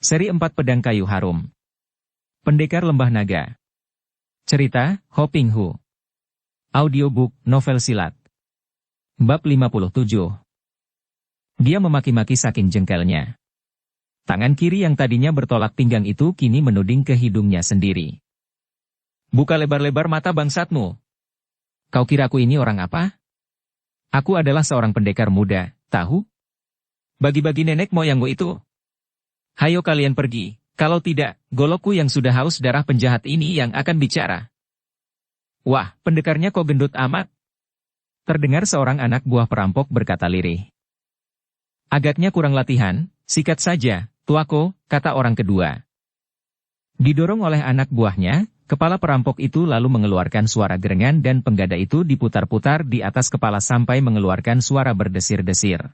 Seri 4 Pedang Kayu Harum. Pendekar Lembah Naga. Cerita, Hoping Hu. Audiobook, novel silat. Bab 57. Dia memaki-maki saking jengkelnya. Tangan kiri yang tadinya bertolak pinggang itu kini menuding ke hidungnya sendiri. Buka lebar-lebar mata bangsatmu. Kau kira aku ini orang apa? Aku adalah seorang pendekar muda, tahu? Bagi-bagi nenek moyangmu itu. Hayo kalian pergi, kalau tidak, golokku yang sudah haus darah penjahat ini yang akan bicara. Wah, pendekarnya kok gendut amat? Terdengar seorang anak buah perampok berkata lirih. Agaknya kurang latihan, sikat saja, tuako, kata orang kedua. Didorong oleh anak buahnya, kepala perampok itu lalu mengeluarkan suara gerengan dan penggada itu diputar-putar di atas kepala sampai mengeluarkan suara berdesir-desir.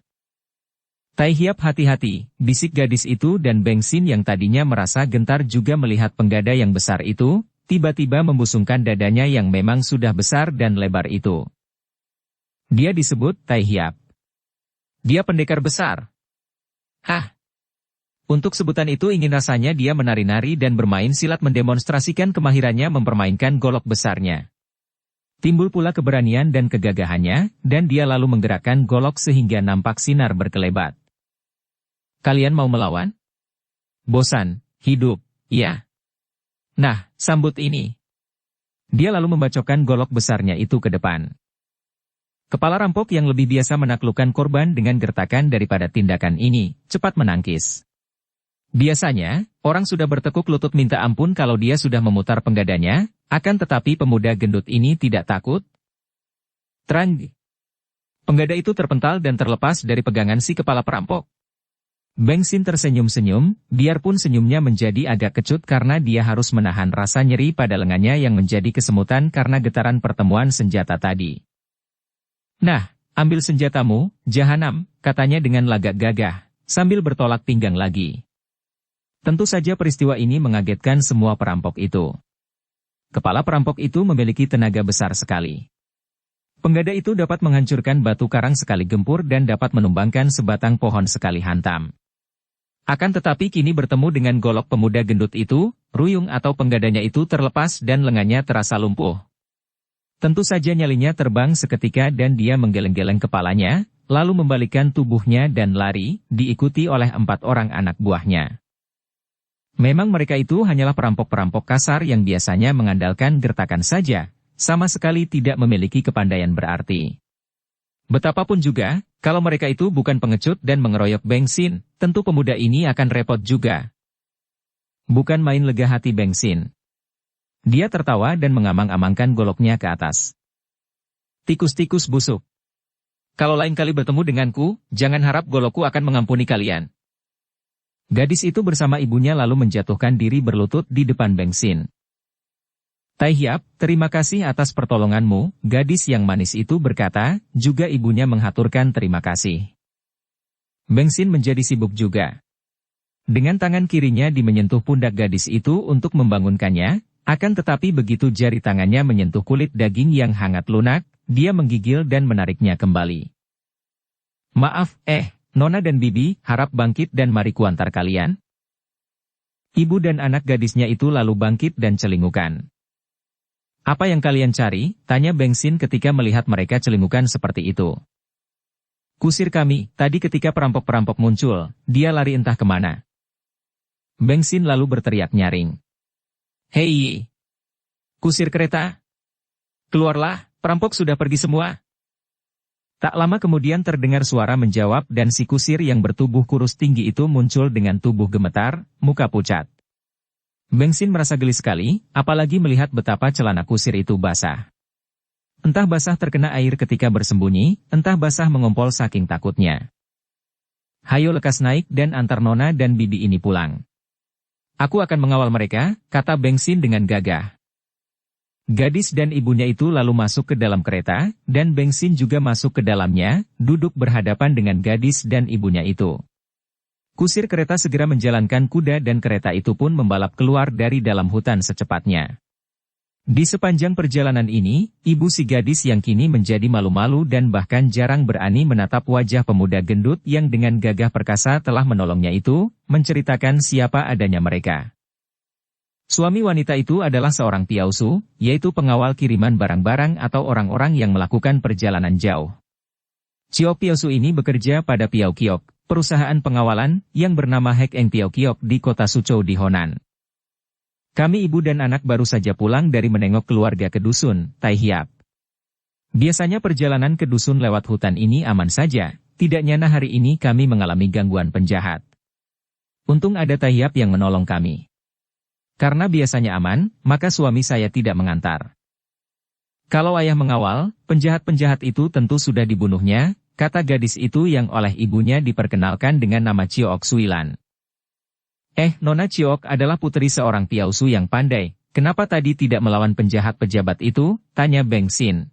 Tai Hiap hati-hati, bisik gadis itu dan Beng Sin yang tadinya merasa gentar juga melihat penggada yang besar itu, tiba-tiba membusungkan dadanya yang memang sudah besar dan lebar itu. Dia disebut Tai Hiap. Dia pendekar besar. Hah! Untuk sebutan itu ingin rasanya dia menari-nari dan bermain silat mendemonstrasikan kemahirannya mempermainkan golok besarnya. Timbul pula keberanian dan kegagahannya, dan dia lalu menggerakkan golok sehingga nampak sinar berkelebat. Kalian mau melawan? Bosan, hidup, ya. Nah, sambut ini. Dia lalu membacokkan golok besarnya itu ke depan. Kepala rampok yang lebih biasa menaklukkan korban dengan gertakan daripada tindakan ini, cepat menangkis. Biasanya, orang sudah bertekuk lutut minta ampun kalau dia sudah memutar penggadanya, akan tetapi pemuda gendut ini tidak takut. Terang. Penggada itu terpental dan terlepas dari pegangan si kepala perampok. Beng Sin tersenyum-senyum, biarpun senyumnya menjadi agak kecut karena dia harus menahan rasa nyeri pada lengannya yang menjadi kesemutan karena getaran pertemuan senjata tadi. Nah, ambil senjatamu, jahanam, katanya dengan lagak gagah, sambil bertolak pinggang lagi. Tentu saja peristiwa ini mengagetkan semua perampok itu. Kepala perampok itu memiliki tenaga besar sekali. Penggada itu dapat menghancurkan batu karang sekali gempur dan dapat menumbangkan sebatang pohon sekali hantam. Akan tetapi kini bertemu dengan golok pemuda gendut itu, ruyung atau penggadanya itu terlepas dan lengannya terasa lumpuh. Tentu saja nyalinya terbang seketika dan dia menggeleng-geleng kepalanya, lalu membalikkan tubuhnya dan lari, diikuti oleh 4 orang anak buahnya. Memang mereka itu hanyalah perampok-perampok kasar yang biasanya mengandalkan gertakan saja, sama sekali tidak memiliki kepandaian berarti. Betapapun juga, kalau mereka itu bukan pengecut dan mengeroyok Beng Sin, tentu pemuda ini akan repot juga. Bukan main lega hati Beng Sin. Dia tertawa dan mengamang-amangkan goloknya ke atas. Tikus-tikus busuk. Kalau lain kali bertemu denganku, jangan harap golokku akan mengampuni kalian. Gadis itu bersama ibunya lalu menjatuhkan diri berlutut di depan Beng Sin. Tai Hiap, terima kasih atas pertolonganmu, gadis yang manis itu berkata, juga ibunya menghaturkan terima kasih. Beng Sin menjadi sibuk juga. Dengan tangan kirinya menyentuh pundak gadis itu untuk membangunkannya, akan tetapi begitu jari tangannya menyentuh kulit daging yang hangat lunak, dia menggigil dan menariknya kembali. Maaf, Nona dan Bibi, harap bangkit dan mari kuantar kalian. Ibu dan anak gadisnya itu lalu bangkit dan celingukan. Apa yang kalian cari? Tanya Beng Sin ketika melihat mereka celingukan seperti itu. Kusir kami, tadi ketika perampok-perampok muncul, dia lari entah kemana. Beng Sin lalu berteriak nyaring. Hei! Kusir kereta! Keluarlah, perampok sudah pergi semua. Tak lama kemudian terdengar suara menjawab dan si kusir yang bertubuh kurus tinggi itu muncul dengan tubuh gemetar, muka pucat. Beng Sin merasa geli sekali, apalagi melihat betapa celana kusir itu basah. Entah basah terkena air ketika bersembunyi, entah basah mengompol saking takutnya. Hayo lekas naik dan antar Nona dan Bibi ini pulang. Aku akan mengawal mereka, kata Beng Sin dengan gagah. Gadis dan ibunya itu lalu masuk ke dalam kereta, dan Beng Sin juga masuk ke dalamnya, duduk berhadapan dengan gadis dan ibunya itu. Kusir kereta segera menjalankan kuda dan kereta itu pun membalap keluar dari dalam hutan secepatnya. Di sepanjang perjalanan ini, ibu si gadis yang kini menjadi malu-malu dan bahkan jarang berani menatap wajah pemuda gendut yang dengan gagah perkasa telah menolongnya itu, menceritakan siapa adanya mereka. Suami wanita itu adalah seorang piausu, yaitu pengawal kiriman barang-barang atau orang-orang yang melakukan perjalanan jauh. Ciok Piausu ini bekerja pada Piau Kiok, perusahaan pengawalan yang bernama Hek Eng Piau Kiok di kota Suzhou di Honan. Kami ibu dan anak baru saja pulang dari menengok keluarga ke dusun, Tai Hiap. Biasanya perjalanan ke dusun lewat hutan ini aman saja, tidak nyana hari ini kami mengalami gangguan penjahat. Untung ada Tai Hiap yang menolong kami. Karena biasanya aman, maka suami saya tidak mengantar. Kalau ayah mengawal, penjahat-penjahat itu tentu sudah dibunuhnya, kata gadis itu yang oleh ibunya diperkenalkan dengan nama Ciok Suilan. Nona Ciok adalah putri seorang piausu yang pandai, kenapa tadi tidak melawan penjahat pejabat itu, tanya Beng Xin.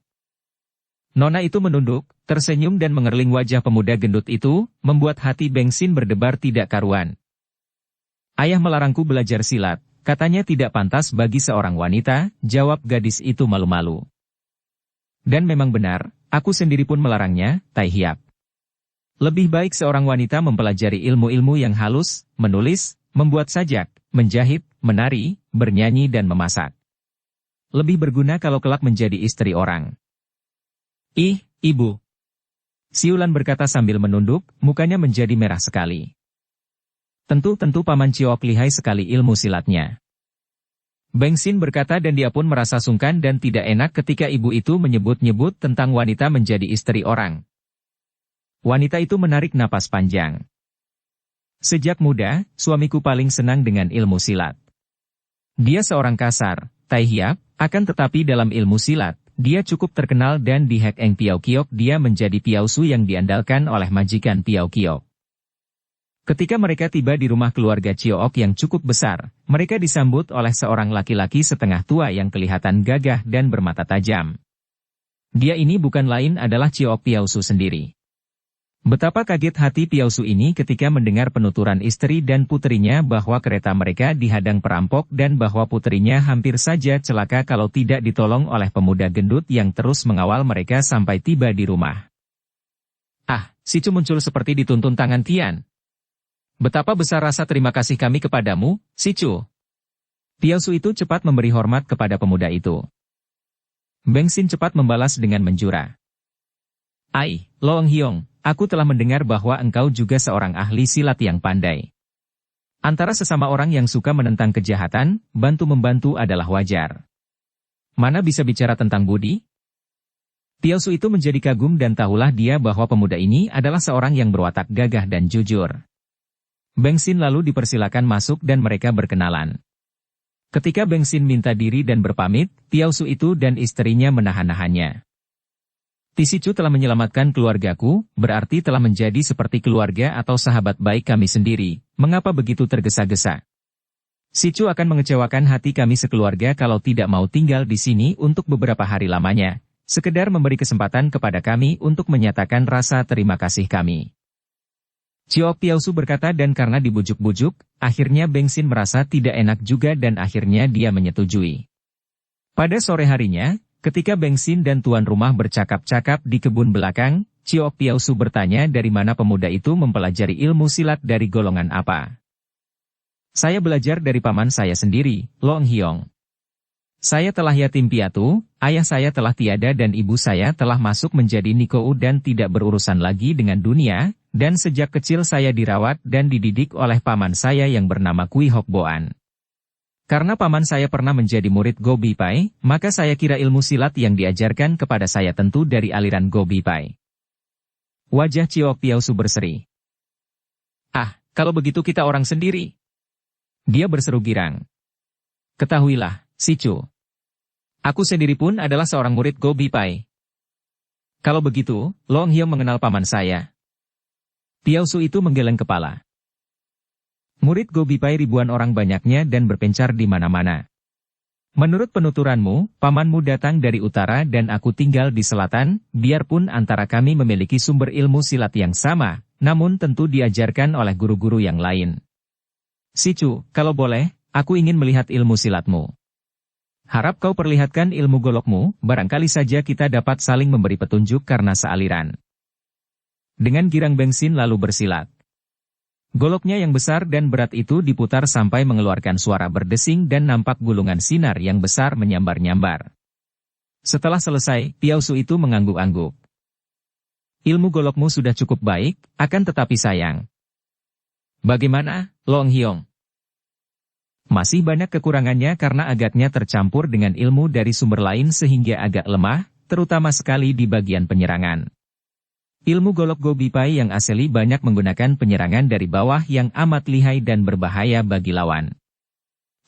Nona itu menunduk, tersenyum dan mengerling wajah pemuda gendut itu, membuat hati Beng Xin berdebar tidak karuan. Ayah melarangku belajar silat, katanya tidak pantas bagi seorang wanita, jawab gadis itu malu-malu. Dan memang benar, aku sendiri pun melarangnya, Tai Hiap. Lebih baik seorang wanita mempelajari ilmu-ilmu yang halus, menulis, membuat sajak, menjahit, menari, bernyanyi dan memasak. Lebih berguna kalau kelak menjadi istri orang. Ih, ibu. Siulan berkata sambil menunduk, mukanya menjadi merah sekali. Tentu Paman Ciok lihai sekali ilmu silatnya. Beng Xin berkata dan dia pun merasa sungkan dan tidak enak ketika ibu itu menyebut-nyebut tentang wanita menjadi istri orang. Wanita itu menarik napas panjang. Sejak muda, suamiku paling senang dengan ilmu silat. Dia seorang kasar, Tai Hiap, akan tetapi dalam ilmu silat, dia cukup terkenal dan di Hek Eng Piau Kiok dia menjadi piausu yang diandalkan oleh majikan Piau Kiok. Ketika mereka tiba di rumah keluarga Ciok yang cukup besar, mereka disambut oleh seorang laki-laki setengah tua yang kelihatan gagah dan bermata tajam. Dia ini bukan lain adalah Ciok Piausu sendiri. Betapa kaget hati Piausu ini ketika mendengar penuturan istri dan putrinya bahwa kereta mereka dihadang perampok dan bahwa putrinya hampir saja celaka kalau tidak ditolong oleh pemuda gendut yang terus mengawal mereka sampai tiba di rumah. Ah, si Cu muncul seperti dituntun tangan Tian. Betapa besar rasa terima kasih kami kepadamu, si Cu. Piausu itu cepat memberi hormat kepada pemuda itu. Beng Xin cepat membalas dengan menjura. Ai, Loong Hiong. Aku telah mendengar bahwa engkau juga seorang ahli silat yang pandai. Antara sesama orang yang suka menentang kejahatan, bantu-membantu adalah wajar. Mana bisa bicara tentang budi? Piausu itu menjadi kagum dan tahulah dia bahwa pemuda ini adalah seorang yang berwatak gagah dan jujur. Beng Xin lalu dipersilakan masuk dan mereka berkenalan. Ketika Beng Xin minta diri dan berpamit, Piausu itu dan istrinya menahan-nahannya. Si Cu telah menyelamatkan keluargaku, berarti telah menjadi seperti keluarga atau sahabat baik kami sendiri, mengapa begitu tergesa-gesa? Si Cu akan mengecewakan hati kami sekeluarga kalau tidak mau tinggal di sini untuk beberapa hari lamanya, sekedar memberi kesempatan kepada kami untuk menyatakan rasa terima kasih kami. Ciok Piausu berkata dan karena dibujuk-bujuk, akhirnya Beng Xin merasa tidak enak juga dan akhirnya dia menyetujui. Pada sore harinya, ketika Beng Xin dan tuan rumah bercakap-cakap di kebun belakang, Ciok Piausu bertanya dari mana pemuda itu mempelajari ilmu silat dari golongan apa. Saya belajar dari paman saya sendiri, Loong Hiong. Saya telah yatim piatu, ayah saya telah tiada dan ibu saya telah masuk menjadi Nikou dan tidak berurusan lagi dengan dunia, dan sejak kecil saya dirawat dan dididik oleh paman saya yang bernama Kui Hok Boan. Karena paman saya pernah menjadi murid Go Bi Pai, maka saya kira ilmu silat yang diajarkan kepada saya tentu dari aliran Go Bi Pai. Wajah Ciok Piausu berseri. Ah, kalau begitu kita orang sendiri. Dia berseru girang. Ketahuilah, si Cu. Aku sendiri pun adalah seorang murid Go Bi Pai. Kalau begitu, Loong Hiong mengenal paman saya. Piausu itu menggeleng kepala. Murid Go Bi Pai ribuan orang banyaknya dan berpencar di mana-mana. Menurut penuturanmu, pamanmu datang dari utara dan aku tinggal di selatan, biarpun antara kami memiliki sumber ilmu silat yang sama, namun tentu diajarkan oleh guru-guru yang lain. Si Cu, kalau boleh, aku ingin melihat ilmu silatmu. Harap kau perlihatkan ilmu golokmu, barangkali saja kita dapat saling memberi petunjuk karena sealiran. Dengan girang Beng Xin lalu bersilat. Goloknya yang besar dan berat itu diputar sampai mengeluarkan suara berdesing dan nampak gulungan sinar yang besar menyambar-nyambar. Setelah selesai, Piao Su itu mengangguk-angguk. Ilmu golokmu sudah cukup baik, akan tetapi sayang. Bagaimana, Long Hiong? Masih banyak kekurangannya karena agaknya tercampur dengan ilmu dari sumber lain sehingga agak lemah, terutama sekali di bagian penyerangan. Ilmu golok Go Bi Pai yang asli banyak menggunakan penyerangan dari bawah yang amat lihai dan berbahaya bagi lawan.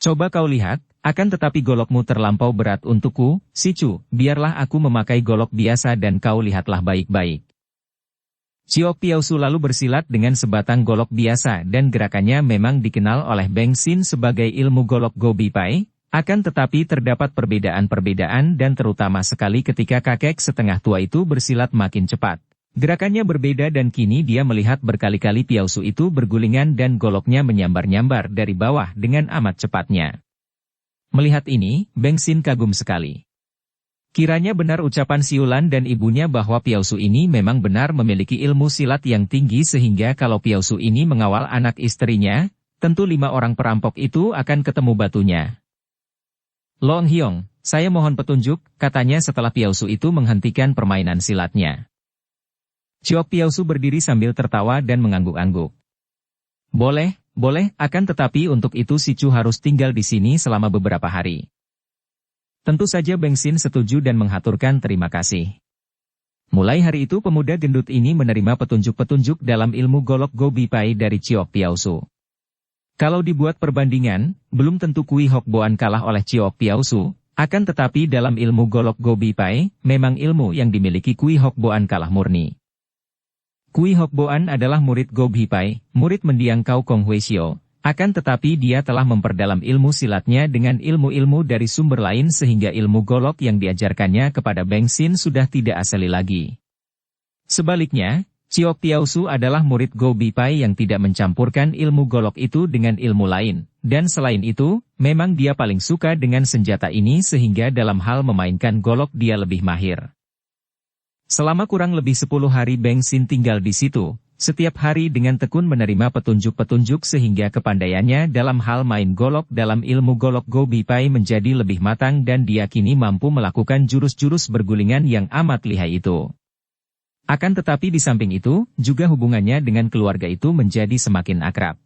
Coba kau lihat, akan tetapi golokmu terlampau berat untukku, Si Chu, biarlah aku memakai golok biasa dan kau lihatlah baik-baik. Ciok Piao Su lalu bersilat dengan sebatang golok biasa dan gerakannya memang dikenal oleh Beng Xin sebagai ilmu golok Go Bi Pai, akan tetapi terdapat perbedaan-perbedaan dan terutama sekali ketika kakek setengah tua itu bersilat makin cepat. Gerakannya berbeda dan kini dia melihat berkali-kali Piao Su itu bergulingan dan goloknya menyambar-nyambar dari bawah dengan amat cepatnya. Melihat ini, Beng Xin kagum sekali. Kiranya benar ucapan Siulan dan ibunya bahwa Piao Su ini memang benar memiliki ilmu silat yang tinggi sehingga kalau Piao Su ini mengawal anak istrinya, tentu 5 orang perampok itu akan ketemu batunya. Long Hiong, saya mohon petunjuk, katanya setelah Piao Su itu menghentikan permainan silatnya. Ciok Piao Su berdiri sambil tertawa dan mengangguk-angguk. Boleh, akan tetapi untuk itu Si Chu harus tinggal di sini selama beberapa hari. Tentu saja Beng Xin setuju dan menghaturkan terima kasih. Mulai hari itu pemuda gendut ini menerima petunjuk-petunjuk dalam ilmu golok Go Bi Pai dari Ciok Piao Su. Kalau dibuat perbandingan, belum tentu Kui Hok Boan kalah oleh Ciok Piao Su, akan tetapi dalam ilmu golok Go Bi Pai, memang ilmu yang dimiliki Kui Hok Boan kalah murni. Kui Hok Boan adalah murid Go Bi Pai, murid mendiang Kau Kong Hui Xiao, akan tetapi dia telah memperdalam ilmu silatnya dengan ilmu-ilmu dari sumber lain sehingga ilmu golok yang diajarkannya kepada Beng Xin sudah tidak asli lagi. Sebaliknya, Ciok Piao Su adalah murid Go Bi Pai yang tidak mencampurkan ilmu golok itu dengan ilmu lain, dan selain itu, memang dia paling suka dengan senjata ini sehingga dalam hal memainkan golok dia lebih mahir. Selama kurang lebih 10 hari Beng Xin tinggal di situ, setiap hari dengan tekun menerima petunjuk-petunjuk sehingga kepandaiannya dalam hal main golok dalam ilmu golok Go Bi Pai menjadi lebih matang dan dia kini mampu melakukan jurus-jurus bergulingan yang amat lihai itu. Akan tetapi di samping itu, juga hubungannya dengan keluarga itu menjadi semakin akrab.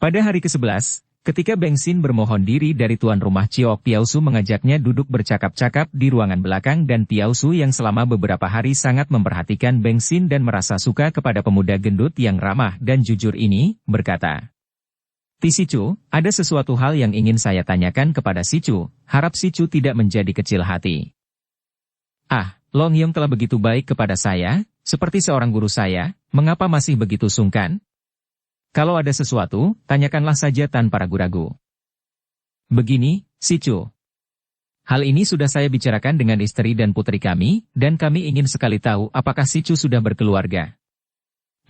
Pada hari ke-11, ketika Beng Xin bermohon diri dari tuan rumah Ciok Piao Su mengajaknya duduk bercakap-cakap di ruangan belakang dan Piao Su yang selama beberapa hari sangat memperhatikan Beng Xin dan merasa suka kepada pemuda gendut yang ramah dan jujur ini, berkata, Si Chu, ada sesuatu hal yang ingin saya tanyakan kepada Si Chu, harap Si Chu tidak menjadi kecil hati. Long Hiong telah begitu baik kepada saya, seperti seorang guru saya, mengapa masih begitu sungkan? Kalau ada sesuatu, tanyakanlah saja tanpa ragu-ragu. Begini, Si Chu. Hal ini sudah saya bicarakan dengan istri dan putri kami, dan kami ingin sekali tahu apakah Si Chu sudah berkeluarga.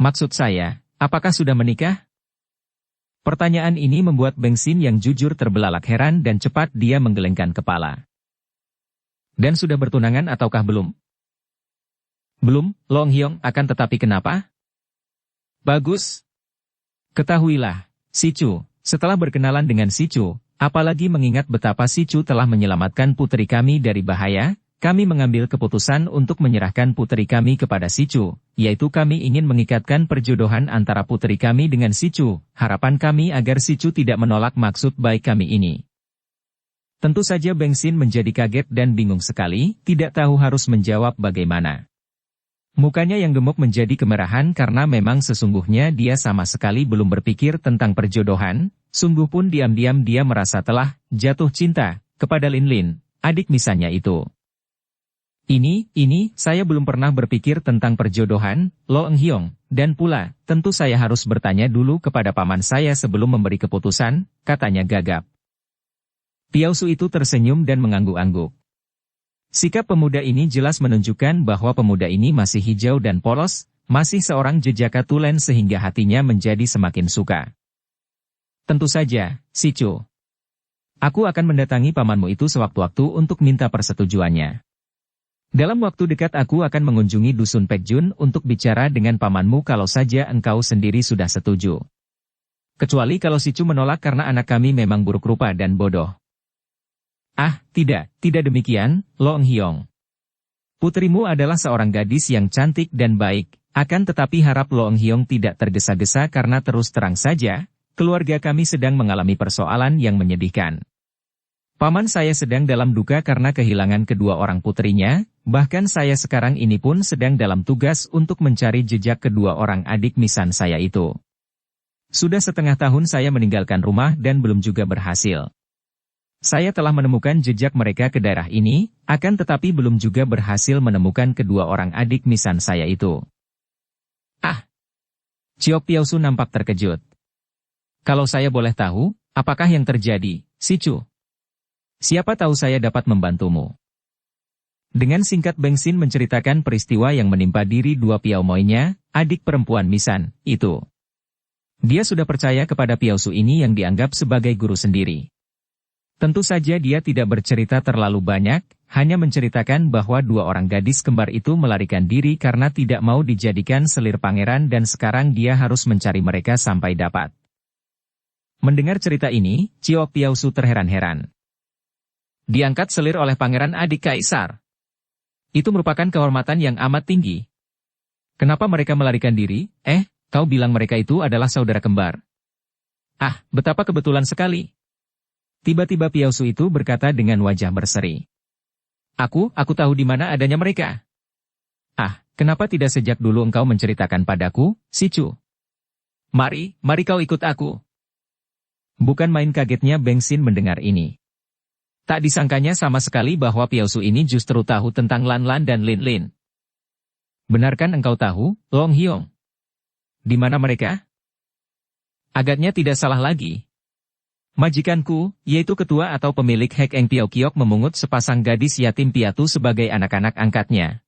Maksud saya, apakah sudah menikah? Pertanyaan ini membuat Beng Xin yang jujur terbelalak heran dan cepat dia menggelengkan kepala. Dan sudah bertunangan ataukah belum? Belum, Long Hiong, akan tetapi kenapa? Bagus. Ketahuilah, Si Chu, setelah berkenalan dengan Si Chu, apalagi mengingat betapa Si Chu telah menyelamatkan putri kami dari bahaya, kami mengambil keputusan untuk menyerahkan putri kami kepada Si Chu, yaitu kami ingin mengikatkan perjodohan antara putri kami dengan Si Chu, harapan kami agar Si Chu tidak menolak maksud baik kami ini. Tentu saja Beng Xin menjadi kaget dan bingung sekali, tidak tahu harus menjawab bagaimana. Mukanya yang gemuk menjadi kemerahan karena memang sesungguhnya dia sama sekali belum berpikir tentang perjodohan, sungguh pun diam-diam dia merasa telah jatuh cinta kepada Lin Lin, adik misannya itu. Ini, saya belum pernah berpikir tentang perjodohan, Lo Eng Hiong, dan pula, tentu saya harus bertanya dulu kepada paman saya sebelum memberi keputusan, katanya gagap. Piao Su itu tersenyum dan mengangguk-angguk. Sikap pemuda ini jelas menunjukkan bahwa pemuda ini masih hijau dan polos, masih seorang jejaka tulen sehingga hatinya menjadi semakin suka. Tentu saja, Si Chu. Aku akan mendatangi pamanmu itu sewaktu-waktu untuk minta persetujuannya. Dalam waktu dekat aku akan mengunjungi Dusun Pekjun untuk bicara dengan pamanmu kalau saja engkau sendiri sudah setuju. Kecuali kalau si Chu menolak karena anak kami memang buruk rupa dan bodoh. Ah, tidak demikian, Long Hyong. Putrimu adalah seorang gadis yang cantik dan baik, akan tetapi harap Long Hyong tidak tergesa-gesa karena terus terang saja, keluarga kami sedang mengalami persoalan yang menyedihkan. Paman saya sedang dalam duka karena kehilangan kedua orang putrinya, bahkan saya sekarang ini pun sedang dalam tugas untuk mencari jejak kedua orang adik misan saya itu. Sudah setengah tahun saya meninggalkan rumah dan belum juga berhasil. Saya telah menemukan jejak mereka ke daerah ini, akan tetapi belum juga berhasil menemukan kedua orang adik misan saya itu. Ah! Ciok Piausu nampak terkejut. Kalau saya boleh tahu, apakah yang terjadi, si Chu? Siapa tahu saya dapat membantumu. Dengan singkat Beng Xin menceritakan peristiwa yang menimpa diri dua Piao Moinya, adik perempuan misan, itu. Dia sudah percaya kepada Piausu ini yang dianggap sebagai guru sendiri. Tentu saja dia tidak bercerita terlalu banyak, hanya menceritakan bahwa dua orang gadis kembar itu melarikan diri karena tidak mau dijadikan selir pangeran dan sekarang dia harus mencari mereka sampai dapat. Mendengar cerita ini, Ciok Piausu terheran-heran. Diangkat selir oleh pangeran adik kaisar. Itu merupakan kehormatan yang amat tinggi. Kenapa mereka melarikan diri? Kau bilang mereka itu adalah saudara kembar. Ah, betapa kebetulan sekali. Tiba-tiba Piausu itu berkata dengan wajah berseri. Aku tahu di mana adanya mereka. Ah, kenapa tidak sejak dulu engkau menceritakan padaku, si Chu? Mari kau ikut aku. Bukan main kagetnya Beng Xin mendengar ini. Tak disangkanya sama sekali bahwa Piausu ini justru tahu tentang Lan Lan dan Lin Lin. Benarkan engkau tahu, Long Hyong? Di mana mereka? Agaknya tidak salah lagi. Majikanku, yaitu ketua atau pemilik Hek Eng Piao Kiok memungut sepasang gadis yatim piatu sebagai anak-anak angkatnya.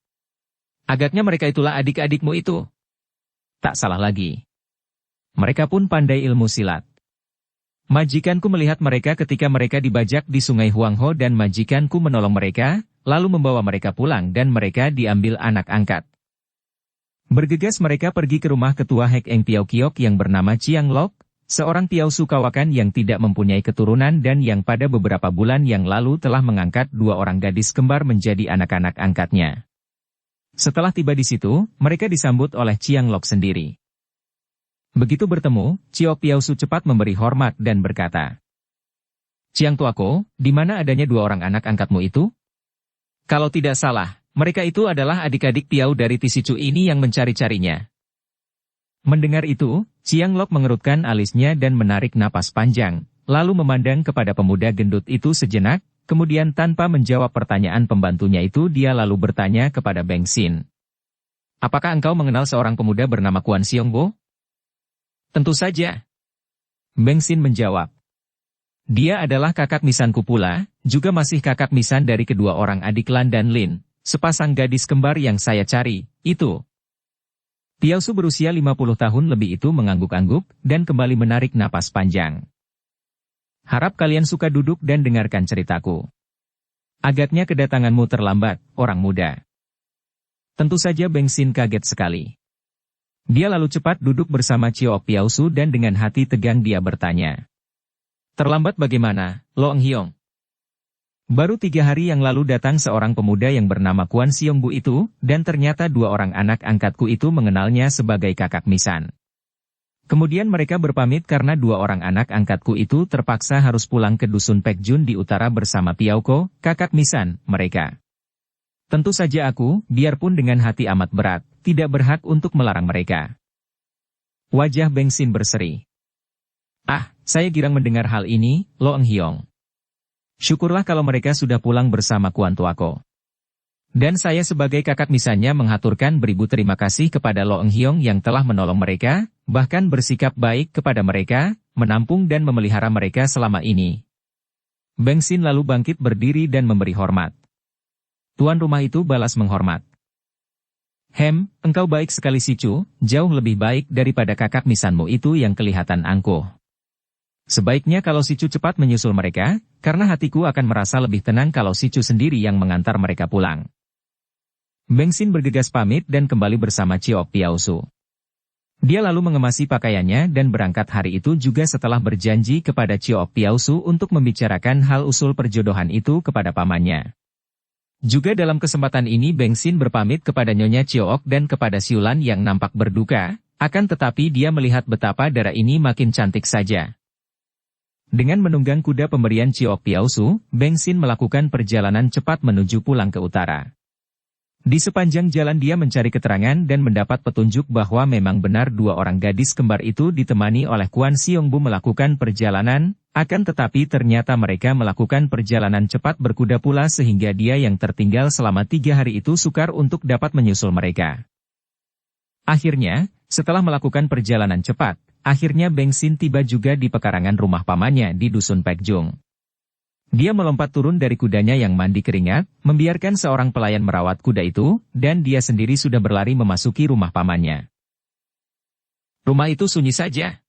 Agaknya mereka itulah adik-adikmu itu. Tak salah lagi. Mereka pun pandai ilmu silat. Majikanku melihat mereka ketika mereka dibajak di Sungai Huangho dan majikanku menolong mereka, lalu membawa mereka pulang dan mereka diambil anak angkat. Bergegas mereka pergi ke rumah ketua Hek Eng Piao Kiok yang bernama Chiang Lok, seorang Piausu kawakan yang tidak mempunyai keturunan dan yang pada beberapa bulan yang lalu telah mengangkat dua orang gadis kembar menjadi anak-anak angkatnya. Setelah tiba di situ, mereka disambut oleh Chiang Lok sendiri. Begitu bertemu, Ciok Piausu cepat memberi hormat dan berkata, Chiang Tuako, di mana adanya dua orang anak angkatmu itu? Kalau tidak salah, mereka itu adalah adik-adik Piau dari Tisicu ini yang mencari-carinya. Mendengar itu, Chiang Lok mengerutkan alisnya dan menarik napas panjang, lalu memandang kepada pemuda gendut itu sejenak, kemudian tanpa menjawab pertanyaan pembantunya itu dia lalu bertanya kepada Beng Xin. Apakah engkau mengenal seorang pemuda bernama Kuan Xiongbo? Tentu saja. Beng Xin menjawab. Dia adalah kakak misanku pula, juga masih kakak misan dari kedua orang adik Lan dan Lin, sepasang gadis kembar yang saya cari, itu. Piausu berusia 50 tahun lebih itu mengangguk-angguk dan kembali menarik napas panjang. Harap kalian suka duduk dan dengarkan ceritaku. Agaknya kedatanganmu terlambat, orang muda. Tentu saja Beng Xin kaget sekali. Dia lalu cepat duduk bersama Ciok Piausu dan dengan hati tegang dia bertanya. Terlambat bagaimana, Long Hyong? Baru 3 hari yang lalu datang seorang pemuda yang bernama Kuan Xiongbu itu, dan ternyata dua orang anak angkatku itu mengenalnya sebagai kakak misan. Kemudian mereka berpamit karena dua orang anak angkatku itu terpaksa harus pulang ke Dusun Pekjun di utara bersama Piauko, kakak misan, mereka. Tentu saja aku, biarpun dengan hati amat berat, tidak berhak untuk melarang mereka. Wajah Beng Xin berseri. Ah, saya girang mendengar hal ini, Long Hyong. Syukurlah kalau mereka sudah pulang bersama Kuan Tuako. Dan saya sebagai kakak misannya menghaturkan beribu terima kasih kepada Long Hyong yang telah menolong mereka, bahkan bersikap baik kepada mereka, menampung dan memelihara mereka selama ini. Beng Xin lalu bangkit berdiri dan memberi hormat. Tuan rumah itu balas menghormat. Engkau baik sekali si Chu, jauh lebih baik daripada kakak misanmu itu yang kelihatan angkuh. Sebaiknya kalau si Chu cepat menyusul mereka, karena hatiku akan merasa lebih tenang kalau si Chu sendiri yang mengantar mereka pulang. Beng Xin bergegas pamit dan kembali bersama Ciok Piausu. Dia lalu mengemasi pakaiannya dan berangkat hari itu juga setelah berjanji kepada Ciok Piausu untuk membicarakan hal usul perjodohan itu kepada pamannya. Juga dalam kesempatan ini Beng Xin berpamit kepada Nyonya Ciok dan kepada Siulan yang nampak berduka, akan tetapi dia melihat betapa darah ini makin cantik saja. Dengan menunggang kuda pemberian Ciok Piausu, Beng Xin melakukan perjalanan cepat menuju pulang ke utara. Di sepanjang jalan dia mencari keterangan dan mendapat petunjuk bahwa memang benar dua orang gadis kembar itu ditemani oleh Kuan Xiongbu melakukan perjalanan, akan tetapi ternyata mereka melakukan perjalanan cepat berkuda pula sehingga dia yang tertinggal selama 3 hari itu sukar untuk dapat menyusul mereka. Akhirnya, setelah melakukan perjalanan cepat, akhirnya Beng Xin tiba juga di pekarangan rumah pamannya di Dusun Pekjung. Dia melompat turun dari kudanya yang mandi keringat, membiarkan seorang pelayan merawat kuda itu, dan dia sendiri sudah berlari memasuki rumah pamannya. Rumah itu sunyi saja.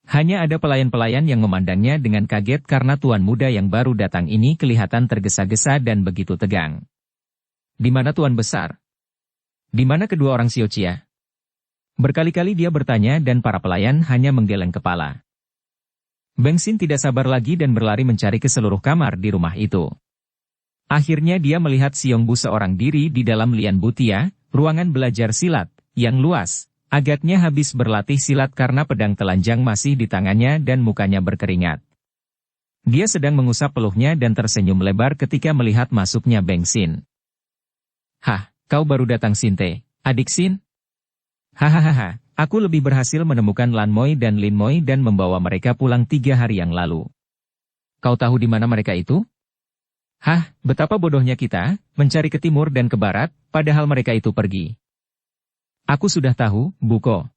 Hanya ada pelayan-pelayan yang memandangnya dengan kaget karena tuan muda yang baru datang ini kelihatan tergesa-gesa dan begitu tegang. Di mana tuan besar? Di mana kedua orang Xiaoqia? Berkali-kali dia bertanya dan para pelayan hanya menggeleng kepala. Beng Xin tidak sabar lagi dan berlari mencari ke seluruh kamar di rumah itu. Akhirnya dia melihat Xiongbu seorang diri di dalam Lian Butia, ruangan belajar silat, yang luas. Agaknya habis berlatih silat karena pedang telanjang masih di tangannya dan mukanya berkeringat. Dia sedang mengusap peluhnya dan tersenyum lebar ketika melihat masuknya Beng Xin. "Hah, kau baru datang Sinte, adik Xin?" "Hahaha. Aku lebih berhasil menemukan Lan Moi dan Lin Moi dan membawa mereka pulang 3 hari yang lalu." "Kau tahu di mana mereka itu?" "Hah, betapa bodohnya kita, mencari ke timur dan ke barat, padahal mereka itu pergi." "Aku sudah tahu, Buko.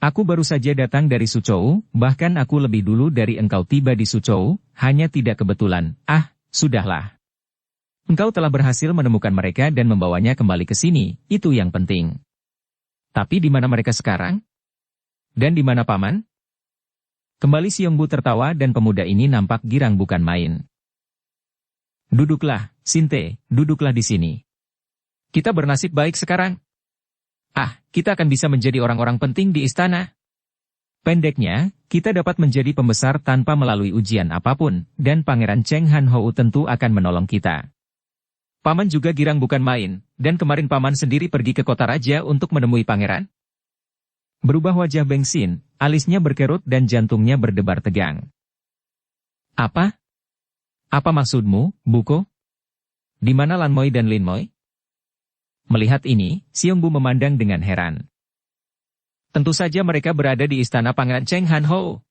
Aku baru saja datang dari Suzhou, bahkan aku lebih dulu dari engkau tiba di Suzhou, hanya tidak kebetulan." "Ah, sudahlah. Engkau telah berhasil menemukan mereka dan membawanya kembali ke sini, itu yang penting. Tapi di mana mereka sekarang? Dan di mana paman?" Kembali Xiongbu tertawa dan pemuda ini nampak girang bukan main. "Duduklah, Sinte, duduklah di sini. Kita bernasib baik sekarang. Ah, kita akan bisa menjadi orang-orang penting di istana. Pendeknya, kita dapat menjadi pembesar tanpa melalui ujian apapun, dan Pangeran Cheng Han Hou tentu akan menolong kita. Paman juga girang bukan main, dan kemarin paman sendiri pergi ke kota raja untuk menemui pangeran." Berubah wajah Beng Xin, alisnya berkerut dan jantungnya berdebar tegang. "Apa? Apa maksudmu, Buko? Di mana Lan Moi dan Lin Moi?" Melihat ini, Xiongbu memandang dengan heran. "Tentu saja mereka berada di istana Pangeran Cheng Han Hou.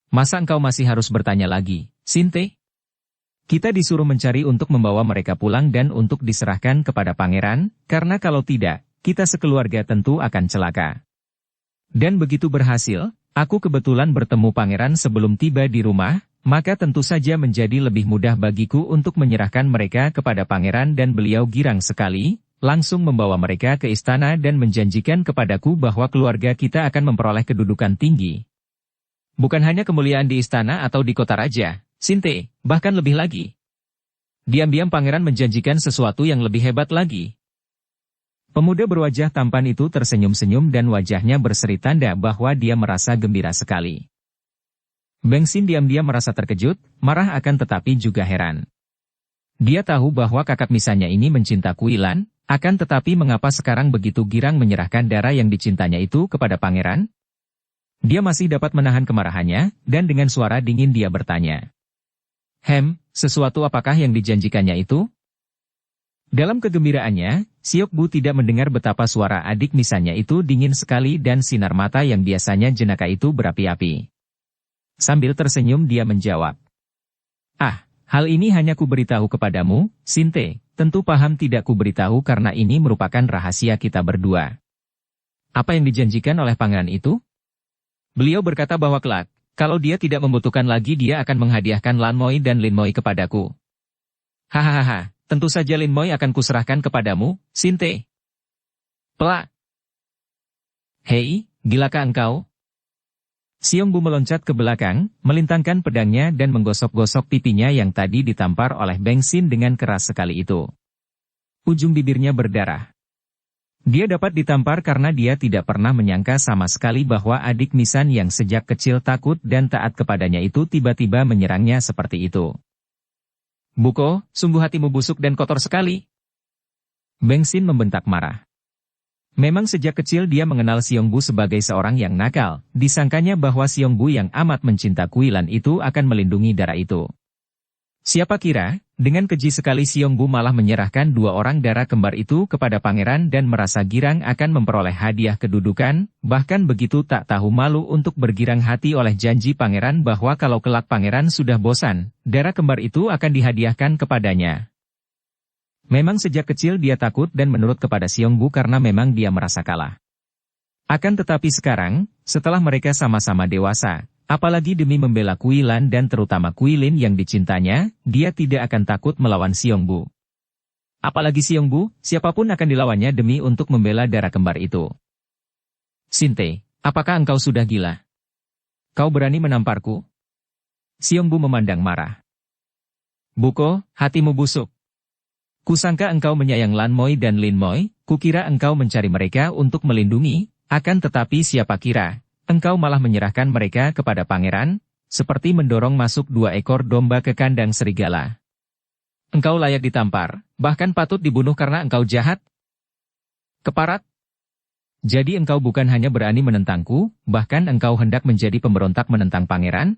Masa engkau masih harus bertanya lagi, Sinte? Kita disuruh mencari untuk membawa mereka pulang dan untuk diserahkan kepada pangeran, karena kalau tidak, kita sekeluarga tentu akan celaka. Dan begitu berhasil, aku kebetulan bertemu pangeran sebelum tiba di rumah, maka tentu saja menjadi lebih mudah bagiku untuk menyerahkan mereka kepada pangeran dan beliau girang sekali, langsung membawa mereka ke istana dan menjanjikan kepadaku bahwa keluarga kita akan memperoleh kedudukan tinggi. Bukan hanya kemuliaan di istana atau di kota raja, Sinte, bahkan lebih lagi. Diam-diam pangeran menjanjikan sesuatu yang lebih hebat lagi." Pemuda berwajah tampan itu tersenyum-senyum dan wajahnya berseri tanda bahwa dia merasa gembira sekali. Beng Xin diam-diam merasa terkejut, marah akan tetapi juga heran. Dia tahu bahwa kakak misannya ini mencinta Kuilan, akan tetapi mengapa sekarang begitu girang menyerahkan darah yang dicintanya itu kepada pangeran? Dia masih dapat menahan kemarahannya, dan dengan suara dingin dia bertanya. Sesuatu apakah yang dijanjikannya itu?" Dalam kegembiraannya, Xiokbu tidak mendengar betapa suara adik misannya itu dingin sekali dan sinar mata yang biasanya jenaka itu berapi-api. Sambil tersenyum dia menjawab. "Ah, hal ini hanya kuberitahu kepadamu, Sinte, tentu paham tidak kuberitahu karena ini merupakan rahasia kita berdua." "Apa yang dijanjikan oleh pangeran itu?" "Beliau berkata bahwa kelak, kalau dia tidak membutuhkan lagi dia akan menghadiahkan Lan Moi dan Lin Moi kepadaku." "Hahaha, tentu saja Lin Moi akan kuserahkan kepadamu, Sinte." "Pelak. Hei, gilakah engkau? Xiongbu meloncat ke belakang, melintangkan pedangnya dan menggosok-gosok pipinya yang tadi ditampar oleh Beng Xin dengan keras sekali itu. Ujung bibirnya berdarah. Dia dapat ditampar karena dia tidak pernah menyangka sama sekali bahwa adik Misan yang sejak kecil takut dan taat kepadanya itu tiba-tiba menyerangnya seperti itu. "Buko, sungguh hatimu busuk dan kotor sekali." Beng Xin membentak marah. Memang sejak kecil dia mengenal Xiongbu sebagai seorang yang nakal, disangkanya bahwa Xiongbu yang amat mencinta Kuilan itu akan melindungi darah itu. Siapa kira, dengan keji sekali Xiongbu malah menyerahkan dua orang darah kembar itu kepada pangeran dan merasa girang akan memperoleh hadiah kedudukan, bahkan begitu tak tahu malu untuk bergirang hati oleh janji pangeran bahwa kalau kelak pangeran sudah bosan, darah kembar itu akan dihadiahkan kepadanya. Memang sejak kecil dia takut dan menurut kepada Xiongbu karena memang dia merasa kalah. Akan tetapi sekarang, setelah mereka sama-sama dewasa, apalagi demi membela Kuilan dan terutama Kuilin yang dicintanya, dia tidak akan takut melawan Xiongbu. Apalagi Xiongbu, siapapun akan dilawannya demi untuk membela darah kembar itu. "Sinte, apakah engkau sudah gila? Kau berani menamparku?" Xiongbu memandang marah. "Buko, hatimu busuk. Kusangka engkau menyayang Lan Moi dan Lin Moi, kukira engkau mencari mereka untuk melindungi, akan tetapi siapa kira, engkau malah menyerahkan mereka kepada pangeran, seperti mendorong masuk dua ekor domba ke kandang serigala. Engkau layak ditampar, bahkan patut dibunuh karena engkau jahat. Keparat. Jadi engkau bukan hanya berani menentangku, bahkan engkau hendak menjadi pemberontak menentang pangeran?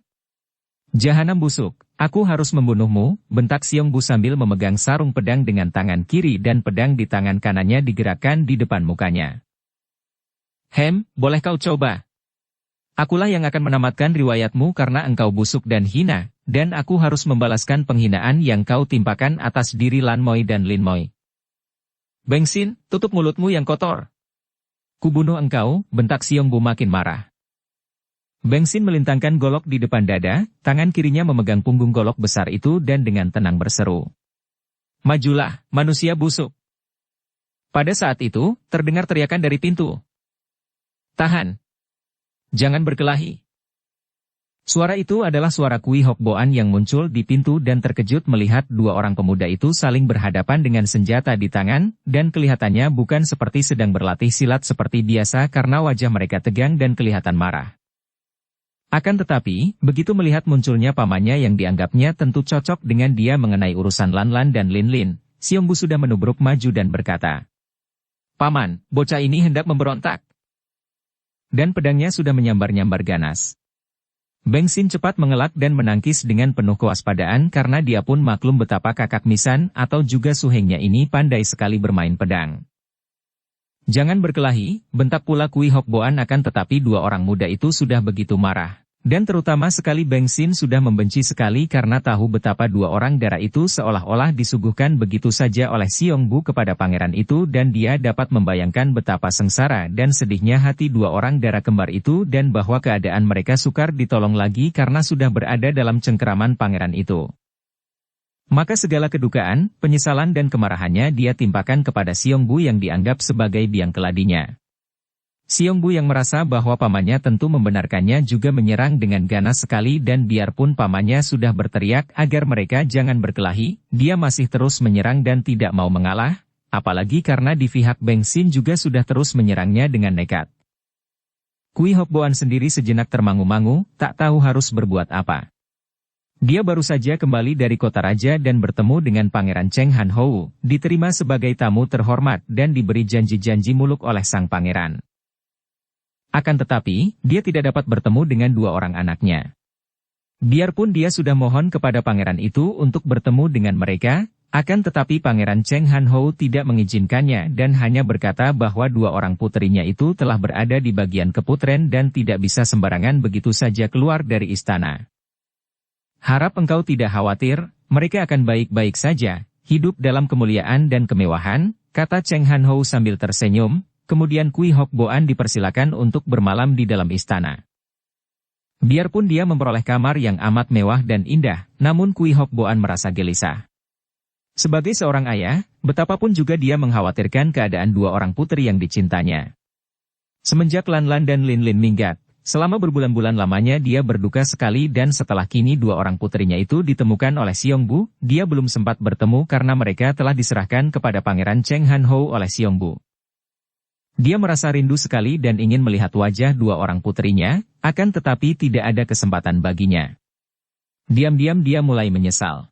Jahanam busuk, aku harus membunuhmu," bentak Xiongbu sambil memegang sarung pedang dengan tangan kiri dan pedang di tangan kanannya digerakkan di depan mukanya. Boleh kau coba? Akulah yang akan menamatkan riwayatmu karena engkau busuk dan hina, dan aku harus membalaskan penghinaan yang kau timpakan atas diri Lan Moi dan Lin Moi." "Beng Xin, tutup mulutmu yang kotor. Kubunuh engkau," bentak Xiongbu makin marah. Beng Xin melintangkan golok di depan dada, tangan kirinya memegang punggung golok besar itu dan dengan tenang berseru. "Majulah, manusia busuk." Pada saat itu, terdengar teriakan dari pintu. "Tahan! Jangan berkelahi." Suara itu adalah suara Kui Hok Boan yang muncul di pintu dan terkejut melihat dua orang pemuda itu saling berhadapan dengan senjata di tangan, dan kelihatannya bukan seperti sedang berlatih silat seperti biasa karena wajah mereka tegang dan kelihatan marah. Akan tetapi, begitu melihat munculnya pamannya yang dianggapnya tentu cocok dengan dia mengenai urusan Lan Lan dan Lin Lin, Xiongbu sudah menubruk maju dan berkata, "Paman, bocah ini hendak memberontak." Dan pedangnya sudah menyambar-nyambar ganas. Beng Xin cepat mengelak dan menangkis dengan penuh kewaspadaan karena dia pun maklum betapa kakak Misan atau juga suhengnya ini pandai sekali bermain pedang. "Jangan berkelahi," bentak pula Kui Hok Boan akan tetapi dua orang muda itu sudah begitu marah. Dan terutama sekali Beng Xin sudah membenci sekali karena tahu betapa dua orang darah itu seolah-olah disuguhkan begitu saja oleh Xiongbu kepada pangeran itu dan dia dapat membayangkan betapa sengsara dan sedihnya hati dua orang darah kembar itu dan bahwa keadaan mereka sukar ditolong lagi karena sudah berada dalam cengkeraman pangeran itu. Maka segala kedukaan, penyesalan dan kemarahannya dia timpakan kepada Xiongbu yang dianggap sebagai biang keladinya. Xiongbu yang merasa bahwa pamannya tentu membenarkannya juga menyerang dengan ganas sekali dan biarpun pamannya sudah berteriak agar mereka jangan berkelahi, dia masih terus menyerang dan tidak mau mengalah, apalagi karena di pihak Beng Xin juga sudah terus menyerangnya dengan nekat. Kui Hok Boan sendiri sejenak termangu-mangu, tak tahu harus berbuat apa. Dia baru saja kembali dari kota raja dan bertemu dengan Pangeran Cheng Han Hou, diterima sebagai tamu terhormat dan diberi janji-janji muluk oleh sang pangeran. Akan tetapi, dia tidak dapat bertemu dengan dua orang anaknya. Biarpun dia sudah mohon kepada pangeran itu untuk bertemu dengan mereka, akan tetapi Pangeran Cheng Han Hou tidak mengizinkannya dan hanya berkata bahwa dua orang puterinya itu telah berada di bagian keputren dan tidak bisa sembarangan begitu saja keluar dari istana. "Harap engkau tidak khawatir, mereka akan baik-baik saja, hidup dalam kemuliaan dan kemewahan," kata Cheng Han Hou sambil tersenyum, kemudian Kui Hok Boan dipersilakan untuk bermalam di dalam istana. Biarpun dia memperoleh kamar yang amat mewah dan indah, namun Kui Hok Boan merasa gelisah. Sebagai seorang ayah, betapapun juga dia mengkhawatirkan keadaan dua orang putri yang dicintanya. Semenjak Lan Lan dan Lin Lin minggat, Selama berbulan-bulan lamanya dia berduka sekali dan setelah kini dua orang putrinya itu ditemukan oleh Xiongbu, dia belum sempat bertemu karena mereka telah diserahkan kepada Pangeran Cheng Han Ho oleh Xiongbu. Dia merasa rindu sekali dan ingin melihat wajah dua orang putrinya, akan tetapi tidak ada kesempatan baginya. Diam-diam dia mulai menyesal.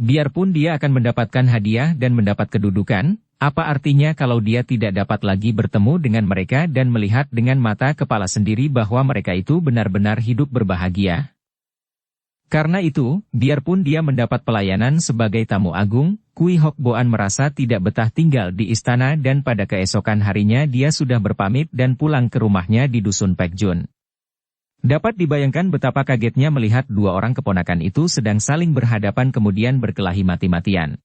Biarpun dia akan mendapatkan hadiah dan mendapat kedudukan, apa artinya kalau dia tidak dapat lagi bertemu dengan mereka dan melihat dengan mata kepala sendiri bahwa mereka itu benar-benar hidup berbahagia? Karena itu, biarpun dia mendapat pelayanan sebagai tamu agung, Kui Hok Boan merasa tidak betah tinggal di istana dan pada keesokan harinya dia sudah berpamit dan pulang ke rumahnya di Dusun Pekjun. Dapat dibayangkan betapa kagetnya melihat dua orang keponakan itu sedang saling berhadapan kemudian berkelahi mati-matian.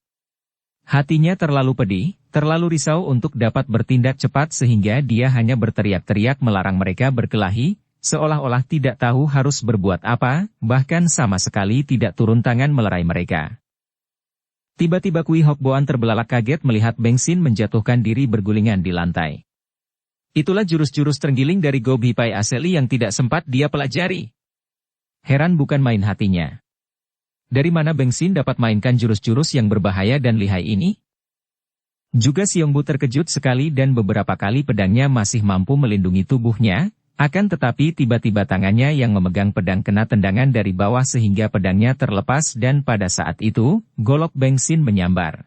Hatinya terlalu pedih, terlalu risau untuk dapat bertindak cepat sehingga dia hanya berteriak-teriak melarang mereka berkelahi, seolah-olah tidak tahu harus berbuat apa, bahkan sama sekali tidak turun tangan melerai mereka. Tiba-tiba Kui Hok Boan terbelalak kaget melihat Beng Xin menjatuhkan diri bergulingan di lantai. Itulah jurus-jurus terenggiling dari Go Bi Pai Aseli yang tidak sempat dia pelajari. Heran bukan main hatinya. Dari mana Beng Xin dapat mainkan jurus-jurus yang berbahaya dan lihai ini? Juga Xiongbu terkejut sekali dan beberapa kali pedangnya masih mampu melindungi tubuhnya, akan tetapi tiba-tiba tangannya yang memegang pedang kena tendangan dari bawah sehingga pedangnya terlepas dan pada saat itu, golok Beng Xin menyambar.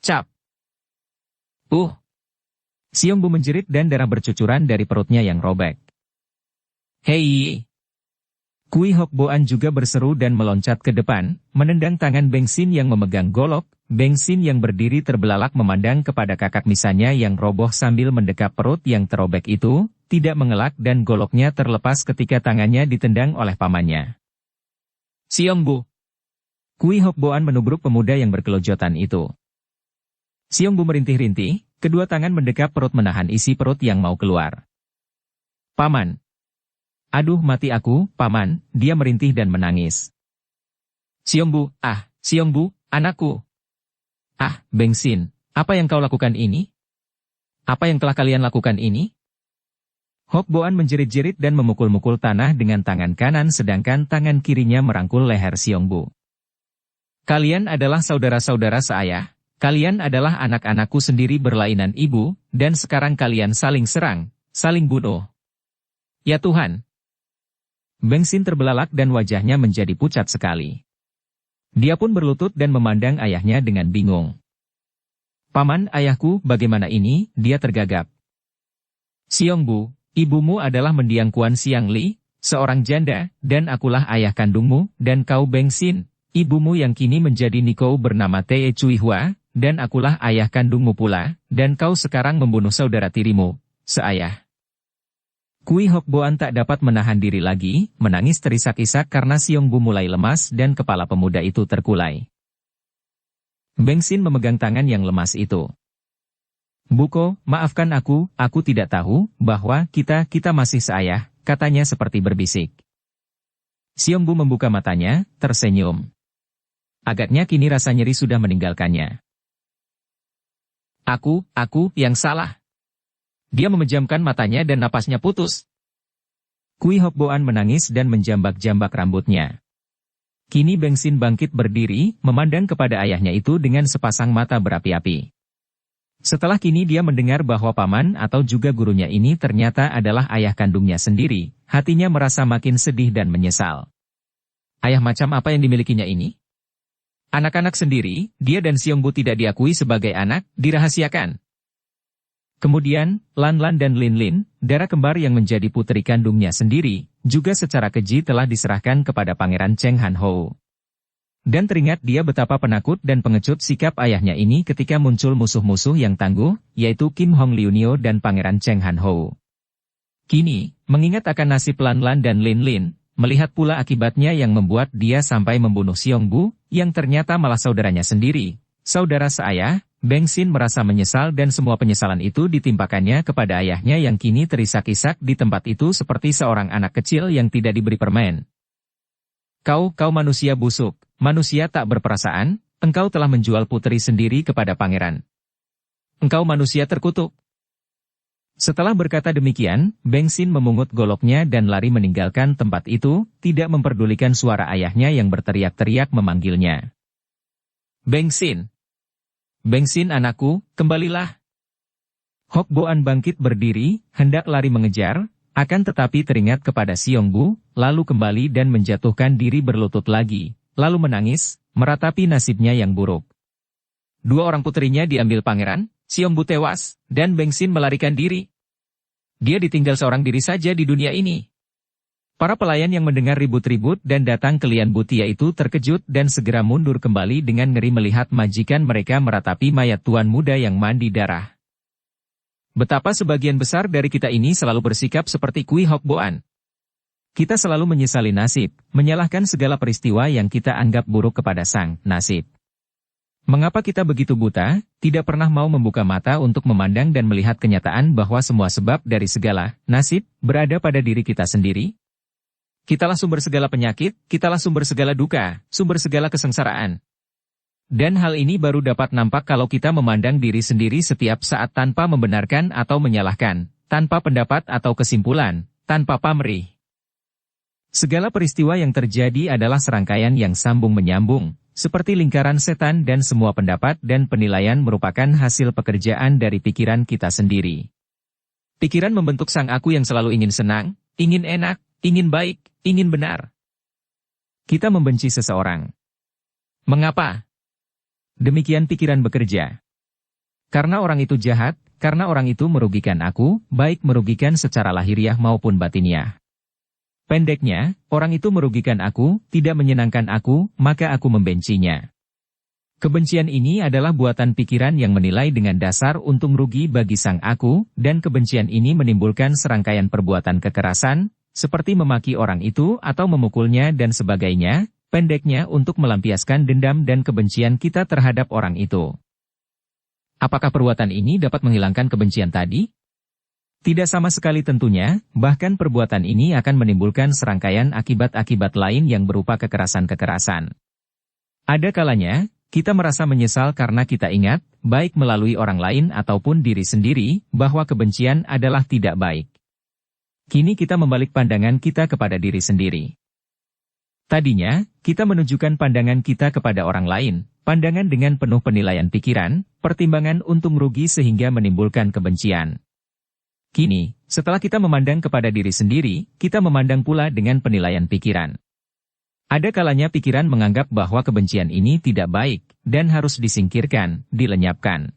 Cap! Xiongbu menjerit dan darah bercucuran dari perutnya yang robek. Hei! Kui Hok Boan juga berseru dan meloncat ke depan, menendang tangan Beng Xin yang memegang golok. Beng Xin yang berdiri terbelalak memandang kepada kakak misannya yang roboh sambil mendekap perut yang terobek itu, tidak mengelak dan goloknya terlepas ketika tangannya ditendang oleh pamannya. Xiongbu! Kui Hok Boan menubruk pemuda yang berkelojotan itu. Xiongbu merintih-rintih, kedua tangan mendekap perut menahan isi perut yang mau keluar. Paman! Aduh mati aku, paman, dia merintih dan menangis. Xiongbu, Xiongbu, anakku. Beng Xin, apa yang kau lakukan ini? Apa yang telah kalian lakukan ini? Hok Boan menjerit-jerit dan memukul-mukul tanah dengan tangan kanan sedangkan tangan kirinya merangkul leher Xiongbu. Kalian adalah saudara-saudara seayah, kalian adalah anak-anakku sendiri berlainan ibu, dan sekarang kalian saling serang, saling bunuh. Ya Tuhan! Beng Xin terbelalak dan wajahnya menjadi pucat sekali. Dia pun berlutut dan memandang ayahnya dengan bingung. Paman, ayahku, bagaimana ini? Dia tergagap. Xiongbu, ibumu adalah mendiang Kuan Xiang Li, seorang janda, dan akulah ayah kandungmu, dan kau Beng Xin, ibumu yang kini menjadi Niko bernama Te Cui Hua, dan akulah ayah kandungmu pula, dan kau sekarang membunuh saudara tirimu, seayah. Kui Hok Boan tak dapat menahan diri lagi, menangis terisak-isak karena Xiongbu mulai lemas dan kepala pemuda itu terkulai. Beng Xin memegang tangan yang lemas itu. Buko, maafkan aku tidak tahu bahwa kita masih seayah, katanya seperti berbisik. Xiongbu membuka matanya, tersenyum. Agaknya kini rasa nyeri sudah meninggalkannya. Aku yang salah. Dia memejamkan matanya dan napasnya putus. Kui Hok Boan menangis dan menjambak-jambak rambutnya. Kini Beng Xin bangkit berdiri, memandang kepada ayahnya itu dengan sepasang mata berapi-api. Setelah kini dia mendengar bahwa paman atau juga gurunya ini ternyata adalah ayah kandungnya sendiri, hatinya merasa makin sedih dan menyesal. Ayah macam apa yang dimilikinya ini? Anak-anak sendiri, dia dan Xiongbu tidak diakui sebagai anak, dirahasiakan. Kemudian, Lan Lan dan Lin Lin, darah kembar yang menjadi putri kandungnya sendiri, juga secara keji telah diserahkan kepada Pangeran Cheng Han Ho. Dan teringat dia betapa penakut dan pengecut sikap ayahnya ini ketika muncul musuh-musuh yang tangguh, yaitu Kim Hong Liunio dan Pangeran Cheng Han Ho. Kini, mengingat akan nasib Lan Lan dan Lin Lin, melihat pula akibatnya yang membuat dia sampai membunuh Xiongbu, yang ternyata malah saudaranya sendiri, saudara seayah, Beng Xin merasa menyesal dan semua penyesalan itu ditimpakannya kepada ayahnya yang kini terisak-isak di tempat itu seperti seorang anak kecil yang tidak diberi permen. Kau manusia busuk, manusia tak berperasaan, engkau telah menjual putri sendiri kepada pangeran. Engkau manusia terkutuk. Setelah berkata demikian, Beng Xin memungut goloknya dan lari meninggalkan tempat itu, tidak memperdulikan suara ayahnya yang berteriak-teriak memanggilnya. Beng Xin! Beng Xin anakku, kembalilah! Hok Boan bangkit berdiri, hendak lari mengejar, akan tetapi teringat kepada Xiong Bu, lalu kembali dan menjatuhkan diri berlutut lagi, lalu menangis, meratapi nasibnya yang buruk. Dua orang puterinya diambil pangeran, Xiong Bu tewas, dan Beng Xin melarikan diri. Dia ditinggal seorang diri saja di dunia ini. Para pelayan yang mendengar ribut-ribut dan datang ke Lian Butia itu terkejut dan segera mundur kembali dengan ngeri melihat majikan mereka meratapi mayat tuan muda yang mandi darah. Betapa sebagian besar dari kita ini selalu bersikap seperti Kui Hok Boan. Kita selalu menyesali nasib, menyalahkan segala peristiwa yang kita anggap buruk kepada sang nasib. Mengapa kita begitu buta, tidak pernah mau membuka mata untuk memandang dan melihat kenyataan bahwa semua sebab dari segala nasib berada pada diri kita sendiri? Kitalah sumber segala penyakit, kitalah sumber segala duka, sumber segala kesengsaraan. Dan hal ini baru dapat nampak kalau kita memandang diri sendiri setiap saat tanpa membenarkan atau menyalahkan, tanpa pendapat atau kesimpulan, tanpa pamrih. Segala peristiwa yang terjadi adalah serangkaian yang sambung menyambung, seperti lingkaran setan dan semua pendapat dan penilaian merupakan hasil pekerjaan dari pikiran kita sendiri. Pikiran membentuk sang aku yang selalu ingin senang, ingin enak, ingin baik, ingin benar. Kita membenci seseorang. Mengapa? Demikian pikiran bekerja. Karena orang itu jahat, karena orang itu merugikan aku, baik merugikan secara lahiriah maupun batiniah. Pendeknya, orang itu merugikan aku, tidak menyenangkan aku, maka aku membencinya. Kebencian ini adalah buatan pikiran yang menilai dengan dasar untung rugi bagi sang aku, dan kebencian ini menimbulkan serangkaian perbuatan kekerasan, seperti memaki orang itu atau memukulnya dan sebagainya, pendeknya untuk melampiaskan dendam dan kebencian kita terhadap orang itu. Apakah perbuatan ini dapat menghilangkan kebencian tadi? Tidak sama sekali tentunya, bahkan perbuatan ini akan menimbulkan serangkaian akibat-akibat lain yang berupa kekerasan-kekerasan. Ada kalanya, kita merasa menyesal karena kita ingat, baik melalui orang lain ataupun diri sendiri, bahwa kebencian adalah tidak baik. Kini kita membalik pandangan kita kepada diri sendiri. Tadinya, kita menunjukkan pandangan kita kepada orang lain, pandangan dengan penuh penilaian pikiran, pertimbangan untung rugi sehingga menimbulkan kebencian. Kini, setelah kita memandang kepada diri sendiri, kita memandang pula dengan penilaian pikiran. Ada kalanya pikiran menganggap bahwa kebencian ini tidak baik, dan harus disingkirkan, dilenyapkan.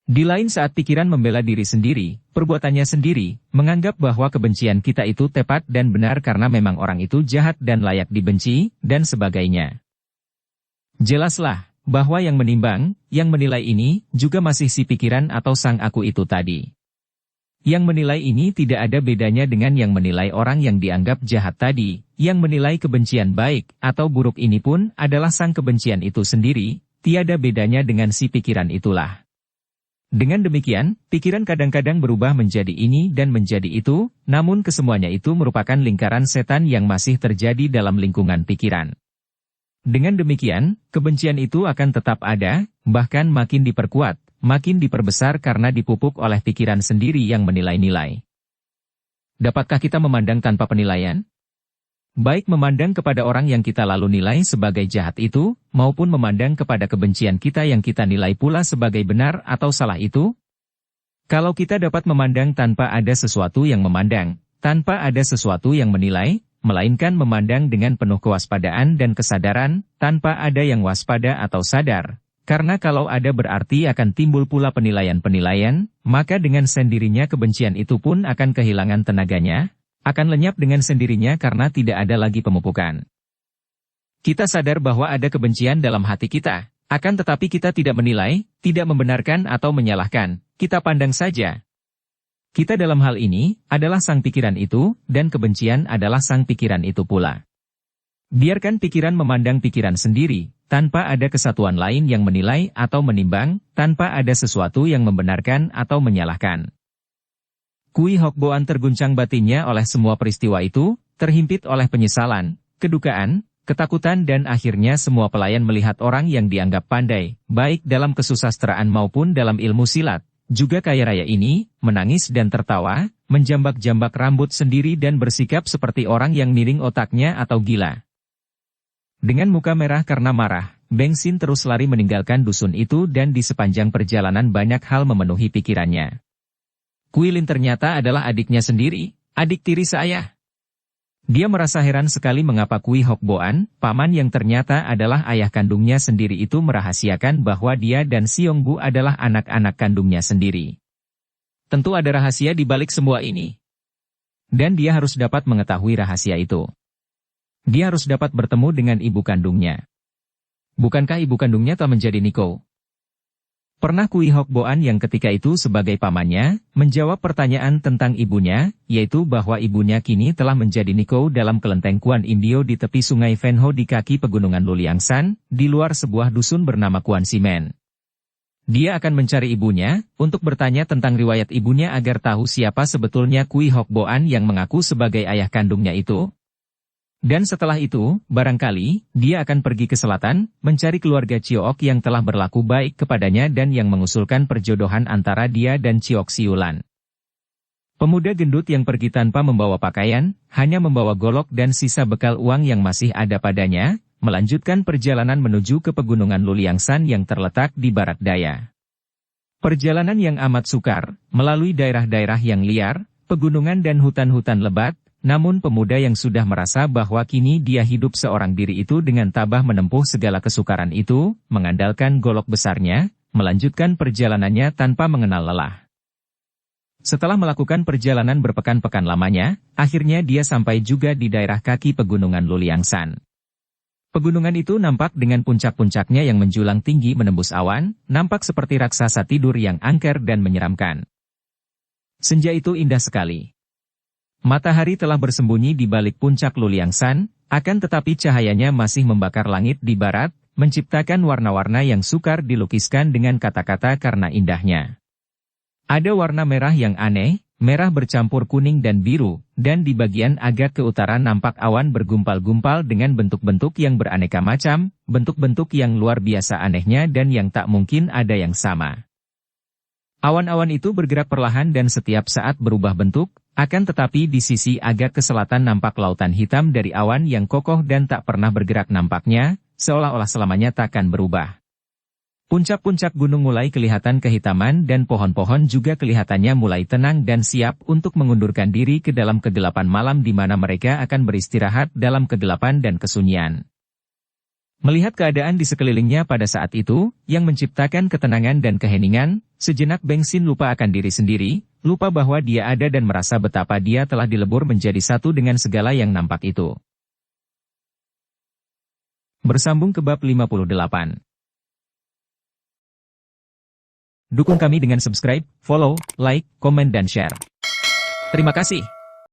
Di lain saat pikiran membela diri sendiri, perbuatannya sendiri, menganggap bahwa kebencian kita itu tepat dan benar karena memang orang itu jahat dan layak dibenci, dan sebagainya. Jelaslah, bahwa yang menimbang, yang menilai ini, juga masih si pikiran atau sang aku itu tadi. Yang menilai ini tidak ada bedanya dengan yang menilai orang yang dianggap jahat tadi, yang menilai kebencian baik atau buruk ini pun adalah sang kebencian itu sendiri, tiada bedanya dengan si pikiran itulah. Dengan demikian, pikiran kadang-kadang berubah menjadi ini dan menjadi itu, namun kesemuanya itu merupakan lingkaran setan yang masih terjadi dalam lingkungan pikiran. Dengan demikian, kebencian itu akan tetap ada, bahkan makin diperkuat, makin diperbesar karena dipupuk oleh pikiran sendiri yang menilai-nilai. Dapatkah kita memandang tanpa penilaian? Baik memandang kepada orang yang kita lalu nilai sebagai jahat itu, maupun memandang kepada kebencian kita yang kita nilai pula sebagai benar atau salah itu? Kalau kita dapat memandang tanpa ada sesuatu yang memandang, tanpa ada sesuatu yang menilai, melainkan memandang dengan penuh kewaspadaan dan kesadaran, tanpa ada yang waspada atau sadar, karena kalau ada berarti akan timbul pula penilaian-penilaian, maka dengan sendirinya kebencian itu pun akan kehilangan tenaganya, akan lenyap dengan sendirinya karena tidak ada lagi pemupukan. Kita sadar bahwa ada kebencian dalam hati kita, akan tetapi kita tidak menilai, tidak membenarkan atau menyalahkan, kita pandang saja. Kita dalam hal ini, adalah sang pikiran itu, dan kebencian adalah sang pikiran itu pula. Biarkan pikiran memandang pikiran sendiri, tanpa ada kesatuan lain yang menilai atau menimbang, tanpa ada sesuatu yang membenarkan atau menyalahkan. Kui Hok Boan terguncang batinnya oleh semua peristiwa itu, terhimpit oleh penyesalan, kedukaan, ketakutan dan akhirnya semua pelayan melihat orang yang dianggap pandai, baik dalam kesusastraan maupun dalam ilmu silat, juga kaya raya ini, menangis dan tertawa, menjambak-jambak rambut sendiri dan bersikap seperti orang yang miring otaknya atau gila. Dengan muka merah karena marah, Beng Sin terus lari meninggalkan dusun itu dan di sepanjang perjalanan banyak hal memenuhi pikirannya. Kui Lin ternyata adalah adiknya sendiri, adik tiri saya. Dia merasa heran sekali mengapa Kui Hok Boan, paman yang ternyata adalah ayah kandungnya sendiri itu merahasiakan bahwa dia dan Siong Bu adalah anak-anak kandungnya sendiri. Tentu ada rahasia di balik semua ini. Dan dia harus dapat mengetahui rahasia itu. Dia harus dapat bertemu dengan ibu kandungnya. Bukankah ibu kandungnya telah menjadi Niko? Pernah Kui Hok Boan yang ketika itu sebagai pamannya, menjawab pertanyaan tentang ibunya, yaitu bahwa ibunya kini telah menjadi Niko dalam kelenteng Kuan Indio di tepi sungai Venho di kaki pegunungan Luliangsan, di luar sebuah dusun bernama Kuan Simen. Dia akan mencari ibunya, untuk bertanya tentang riwayat ibunya agar tahu siapa sebetulnya Kui Hok Boan yang mengaku sebagai ayah kandungnya itu. Dan setelah itu, barangkali, dia akan pergi ke selatan, mencari keluarga Ciok yang telah berlaku baik kepadanya dan yang mengusulkan perjodohan antara dia dan Ciok Siulan. Pemuda gendut yang pergi tanpa membawa pakaian, hanya membawa golok dan sisa bekal uang yang masih ada padanya, melanjutkan perjalanan menuju ke pegunungan Luliangsan yang terletak di barat daya. Perjalanan yang amat sukar, melalui daerah-daerah yang liar, pegunungan dan hutan-hutan lebat. Namun pemuda yang sudah merasa bahwa kini dia hidup seorang diri itu dengan tabah menempuh segala kesukaran itu, mengandalkan golok besarnya, melanjutkan perjalanannya tanpa mengenal lelah. Setelah melakukan perjalanan berpekan-pekan lamanya, akhirnya dia sampai juga di daerah kaki pegunungan Luliangsan. Pegunungan itu nampak dengan puncak-puncaknya yang menjulang tinggi menembus awan, nampak seperti raksasa tidur yang angker dan menyeramkan. Senja itu indah sekali. Matahari telah bersembunyi di balik puncak Luliangsan, akan tetapi cahayanya masih membakar langit di barat, menciptakan warna-warna yang sukar dilukiskan dengan kata-kata karena indahnya. Ada warna merah yang aneh, merah bercampur kuning dan biru, dan di bagian agak ke utara nampak awan bergumpal-gumpal dengan bentuk-bentuk yang beraneka macam, bentuk-bentuk yang luar biasa anehnya dan yang tak mungkin ada yang sama. Awan-awan itu bergerak perlahan dan setiap saat berubah bentuk, akan tetapi di sisi agak ke selatan nampak lautan hitam dari awan yang kokoh dan tak pernah bergerak nampaknya, seolah-olah selamanya takkan berubah. Puncak-puncak gunung mulai kelihatan kehitaman dan pohon-pohon juga kelihatannya mulai tenang dan siap untuk mengundurkan diri ke dalam kegelapan malam di mana mereka akan beristirahat dalam kegelapan dan kesunyian. Melihat keadaan di sekelilingnya pada saat itu, yang menciptakan ketenangan dan keheningan, sejenak Beng Sin lupa akan diri sendiri, lupa bahwa dia ada dan merasa betapa dia telah dilebur menjadi satu dengan segala yang nampak itu. Bersambung ke bab 58. Dukung kami dengan subscribe, follow, like, komen dan share. Terima kasih.